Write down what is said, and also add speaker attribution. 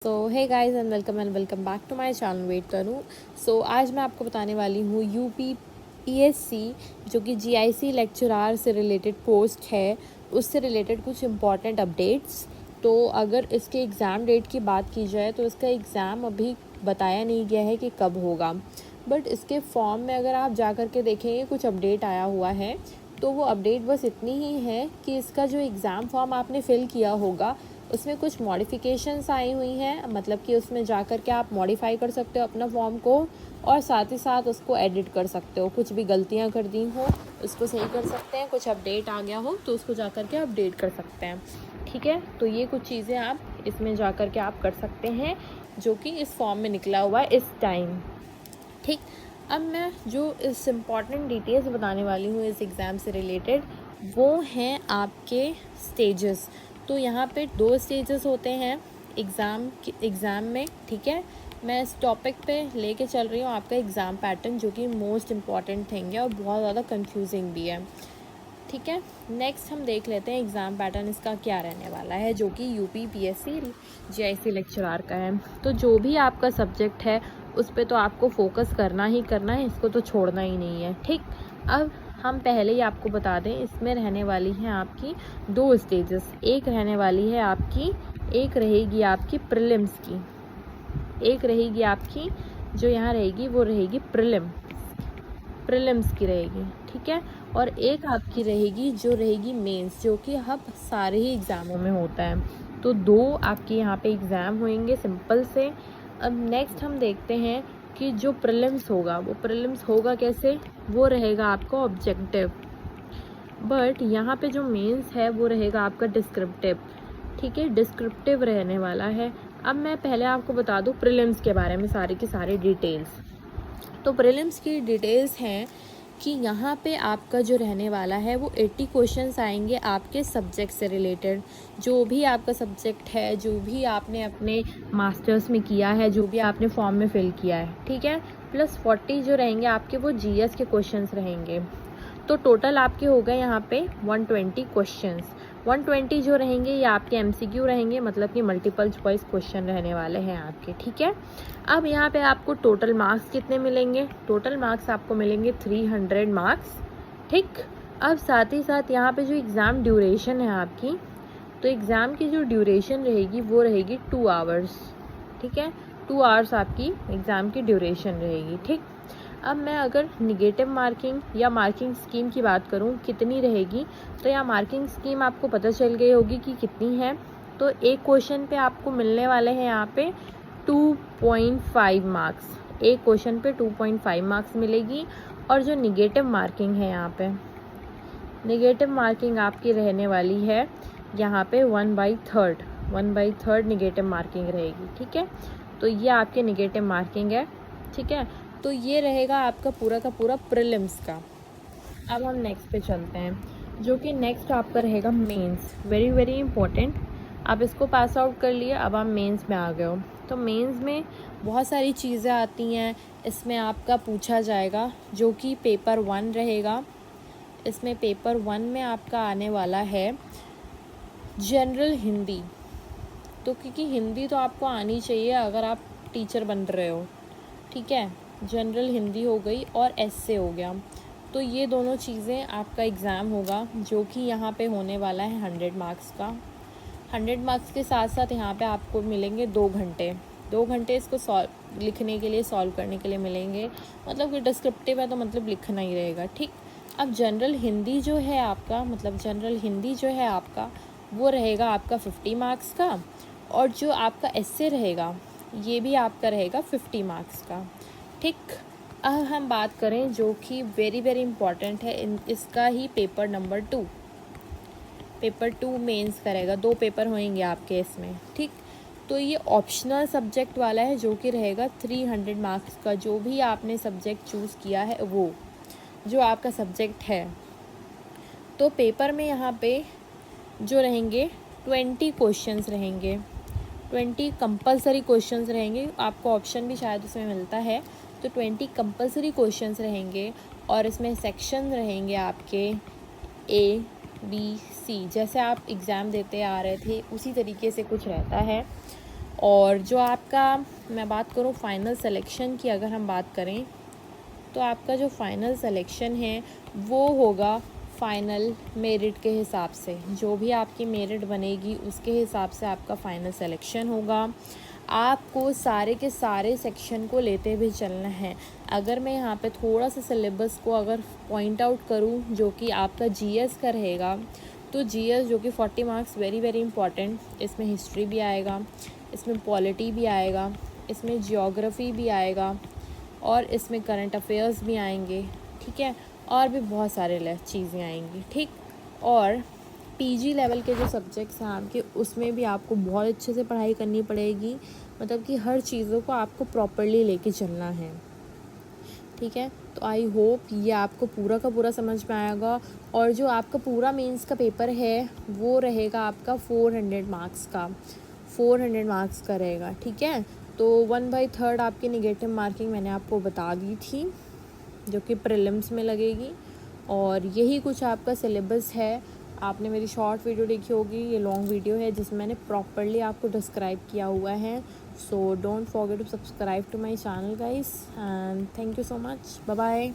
Speaker 1: So hey guys and welcome back to my channel वेट Tanu. So आज मैं आपको बताने वाली हूँ यूपी पीएससी जो कि जीआईसी लेक्चरार से रिलेटेड पोस्ट है, उससे रिलेटेड कुछ इम्पॉर्टेंट अपडेट्स। तो अगर इसके एग्ज़ाम डेट की बात की जाए तो इसका एग्ज़ाम अभी बताया नहीं गया है कि कब होगा, बट इसके फॉर्म में अगर आप जा कर के देखेंगे कुछ अपडेट आया हुआ है। तो वो अपडेट बस इतनी ही है कि इसका जो एग्ज़ाम फॉर्म आपने फ़िल किया होगा उसमें कुछ मॉडिफिकेशंस आई हुई हैं, मतलब कि उसमें जा कर के आप मॉडिफाई कर सकते हो अपना फॉर्म को और साथ ही साथ उसको एडिट कर सकते हो। कुछ भी गलतियां कर दी हो उसको सही कर सकते हैं, कुछ अपडेट आ गया हो तो उसको जा कर के अपडेट कर सकते हैं। ठीक है, तो ये कुछ चीज़ें आप इसमें जा कर के आप कर सकते हैं जो कि इस फॉर्म में निकला हुआ है इस टाइम। ठीक, अब मैं जो इस इम्पॉर्टेंट डिटेल्स बताने वाली हूँ इस एग्ज़ाम से रिलेटेड वो हैं आपके स्टेजेस। तो यहाँ पे 2 स्टेजेस होते हैं एग्ज़ाम में। ठीक है, मैं इस टॉपिक पे लेके चल रही हूँ आपका एग्ज़ाम पैटर्न जो कि मोस्ट इम्पॉर्टेंट थिंग है और बहुत ज़्यादा कंफ्यूजिंग भी है। ठीक है, नेक्स्ट हम देख लेते हैं एग्ज़ाम पैटर्न इसका क्या रहने वाला है जो कि यूपी पीएससी जीआईसी लेक्चरार का है। तो जो भी आपका सब्जेक्ट है उस पे तो आपको फोकस करना ही करना है, इसको तो छोड़ना ही नहीं है। ठीक, अब हम पहले ही आपको बता दें इसमें रहने वाली हैं आपकी 2 स्टेजेस। एक रहने वाली है आपकी, एक रहेगी आपकी प्रीलिम्स की, एक रहेगी आपकी जो यहाँ रहेगी वो रहेगी प्रीलिम्स की रहेगी। ठीक है, और एक आपकी रहेगी जो रहेगी मेंस, जो कि अब सारे ही एग्ज़ामों में होता है। तो 2 आपके यहाँ पे एग्ज़ाम होंगे सिंपल से। अब नेक्स्ट हम देखते हैं कि जो प्रीलिम्स होगा वो प्रीलिम्स होगा कैसे, वो रहेगा आपका ऑब्जेक्टिव, बट यहाँ पे जो मेंस है वो रहेगा आपका डिस्क्रिप्टिव। ठीक है, डिस्क्रिप्टिव रहने वाला है। अब मैं पहले आपको बता दूँ प्रीलिम्स के बारे में सारी की सारी डिटेल्स। तो प्रीलिम्स की डिटेल्स हैं कि यहाँ पे आपका जो रहने वाला है वो 80 क्वेश्चंस आएंगे आपके सब्जेक्ट से रिलेटेड। जो भी आपका सब्जेक्ट है, जो भी आपने अपने मास्टर्स में किया है, जो भी आपने फॉर्म में फिल किया है, ठीक है, प्लस 40 जो रहेंगे आपके वो जीएस के क्वेश्चंस रहेंगे। तो टोटल आपके हो गए यहाँ पे 120 क्वेश्चंस। 120 जो रहेंगे ये आपके एमसीक्यू रहेंगे, मतलब कि मल्टीपल चॉइस क्वेश्चन रहने वाले हैं आपके। ठीक है, अब यहाँ पे आपको टोटल मार्क्स कितने मिलेंगे, टोटल मार्क्स आपको मिलेंगे 300 मार्क्स। ठीक, अब साथ ही साथ यहाँ पे जो एग्ज़ाम ड्यूरेशन है आपकी, तो एग्ज़ाम की जो ड्यूरेशन रहेगी वो रहेगी 2 आवर्स। ठीक है, 2 आवर्स आपकी एग्ज़ाम की ड्यूरेशन रहेगी। ठीक, अब मैं अगर निगेटिव मार्किंग या मार्किंग स्कीम की बात करूं कितनी रहेगी, तो यहाँ मार्किंग स्कीम आपको पता चल गई होगी कि कितनी है। तो एक क्वेश्चन पे आपको मिलने वाले हैं यहाँ पे 2.5 मार्क्स, एक क्वेश्चन पे 2.5 मार्क्स मिलेगी। और जो निगेटिव मार्किंग है यहाँ पे, निगेटिव मार्किंग आपकी रहने वाली है यहाँ पे 1/3 निगेटिव मार्किंग रहेगी। ठीक है, तो ये आपके निगेटिव मार्किंग है। ठीक है, तो ये रहेगा आपका पूरा का पूरा प्रीलिम्स का। अब हम नेक्स्ट पे चलते हैं जो कि नेक्स्ट आपका रहेगा मेंस। वेरी वेरी इंपॉर्टेंट, आप इसको पास आउट कर लिए, अब आप मेंस में आ गए हो। तो मेंस में बहुत सारी चीज़ें आती हैं, इसमें आपका पूछा जाएगा जो कि पेपर 1 रहेगा। इसमें पेपर 1 में आपका आने वाला है जनरल हिंदी। तो क्योंकि हिंदी तो आपको आनी चाहिए अगर आप टीचर बन रहे हो। ठीक है, जनरल हिंदी हो गई और एसए हो गया। तो ये दोनों चीज़ें आपका एग्ज़ाम होगा जो कि यहाँ पे होने वाला है 100 मार्क्स का। 100 मार्क्स के साथ साथ यहाँ पे आपको मिलेंगे 2 घंटे। 2 घंटे इसको लिखने के लिए, सॉल्व करने के लिए मिलेंगे। मतलब कि डिस्क्रिप्टिव है तो मतलब लिखना ही रहेगा। ठीक, अब जनरल हिंदी जो है आपका, मतलब जनरल हिंदी जो है आपका वो रहेगा आपका 50 मार्क्स का, और जो आपका एसए रहेगा ये भी आपका रहेगा 50 मार्क्स का। ठीक, अब हम बात करें जो कि वेरी वेरी इंपॉर्टेंट है, इसका ही पेपर नंबर 2, पेपर 2 मेंस का रहेगा। 2 पेपर होंगे आपके इसमें। ठीक, तो ये ऑप्शनल सब्जेक्ट वाला है जो कि रहेगा 300 मार्क्स का। जो भी आपने सब्जेक्ट चूज़ किया है वो जो आपका सब्जेक्ट है। तो पेपर में यहाँ पे जो रहेंगे 20 क्वेश्चंस रहेंगे, 20 कंपलसरी क्वेश्चंस रहेंगे। आपको ऑप्शन भी शायद उसमें मिलता है। तो 20 कंपलसरी क्वेश्चंस रहेंगे और इसमें सेक्शन रहेंगे आपके ए बी सी, जैसे आप एग्ज़ाम देते आ रहे थे उसी तरीके से कुछ रहता है। और जो आपका मैं बात करूँ फ़ाइनल सिलेक्शन की, अगर हम बात करें तो आपका जो फ़ाइनल सिलेक्शन है वो होगा फ़ाइनल मेरिट के हिसाब से। जो भी आपकी मेरिट बनेगी उसके हिसाब से आपका फ़ाइनल सिलेक्शन होगा। आपको सारे के सारे सेक्शन को लेते हुए चलना है। अगर मैं यहाँ पे थोड़ा सा सिलेबस को अगर पॉइंट आउट करूँ जो कि आपका जीएस का रहेगा, तो जीएस जो कि 40 मार्क्स वेरी वेरी इंपॉर्टेंट, इसमें हिस्ट्री भी आएगा, इसमें पॉलिटी भी आएगा, इसमें जियोग्राफी भी आएगा और इसमें करंट अफेयर्स भी आएंगे, ठीक है, और भी बहुत सारे चीज़ें आएंगी, ठीक। और पीजी लेवल के जो सब्जेक्ट्स हैं आपके, उसमें भी आपको बहुत अच्छे से पढ़ाई करनी पड़ेगी, मतलब कि हर चीज़ों को आपको प्रॉपरली लेके चलना है, ठीक है। तो आई होप ये आपको पूरा का पूरा समझ में आएगा। और जो आपका पूरा मेंस का पेपर है वो रहेगा आपका 400 मार्क्स का, 400 मार्क्स का रहेगा, ठीक है। तो 1/3 आपकी नेगेटिव मार्किंग मैंने आपको बता दी थी, जो कि प्रीलिम्स में लगेगी। और यही कुछ आपका सिलेबस है। आपने मेरी शॉर्ट वीडियो देखी होगी, ये लॉन्ग वीडियो है जिसमें मैंने प्रॉपरली आपको डिस्क्राइब किया हुआ है। So don't forget to subscribe to my channel guys, and thank you so much, bye bye.